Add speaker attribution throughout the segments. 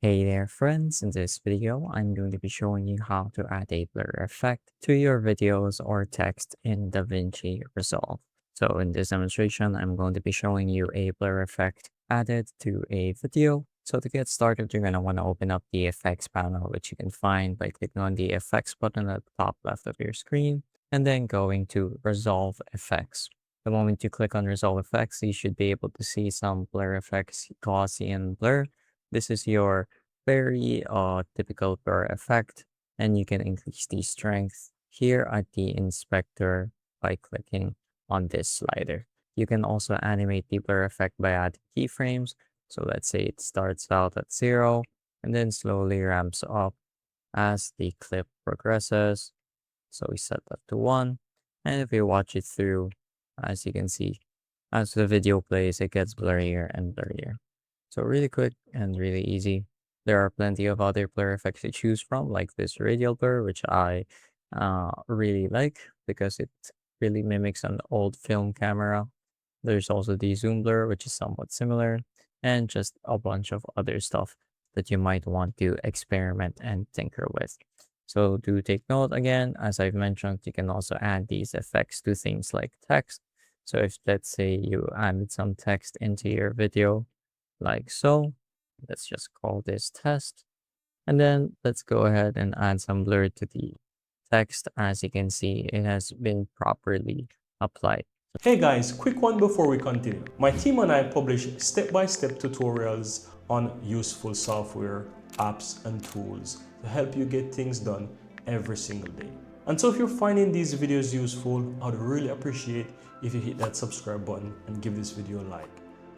Speaker 1: Hey there friends, in this video I'm going to be showing you how to add a blur effect to your videos or text in DaVinci Resolve. So in this demonstration I'm going to be showing you a blur effect added to a video. So to get started you're going to want to open up the effects panel, which you can find by clicking on the effects button at the top left of your screen and then going to Resolve Effects. The moment you click on Resolve Effects, you should be able to see some blur effects, Gaussian blur. This is your very typical blur effect, and you can increase the strength here at the inspector by clicking on this slider. You can also animate the blur effect by adding keyframes. So let's say it starts out at 0 and then slowly ramps up as the clip progresses. So we set that to 1. And if you watch it through, as you can see, as the video plays, it gets blurrier and blurrier. So really quick and really easy. There are plenty of other blur effects to choose from, like this radial blur, which I really like because it really mimics an old film camera. There's also the zoom blur, which is somewhat similar, and just a bunch of other stuff that you might want to experiment and tinker with. So do take note again, as I've mentioned, you can also add these effects to things like text. So if let's say you added some text into your video, like so. Let's just call this test. And then let's go ahead and add some blur to the text. As you can see, it has been properly applied.
Speaker 2: Hey guys, quick one before we continue. My team and I publish step-by-step tutorials on useful software, apps, and tools to help you get things done every single day. And so if you're finding these videos useful, I'd really appreciate if you hit that subscribe button and give this video a like.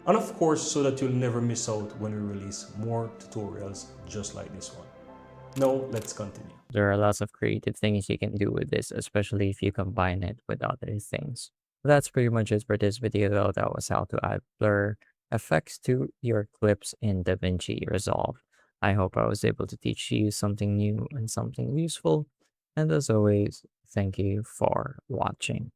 Speaker 2: And of course, so that you'll never miss out when we release more tutorials just like this one. Now, let's continue.
Speaker 1: There are lots of creative things you can do with this, especially if you combine it with other things. That's pretty much it for this video though. That was how to add blur effects to your clips in DaVinci Resolve. I hope I was able to teach you something new and something useful. And as always, thank you for watching.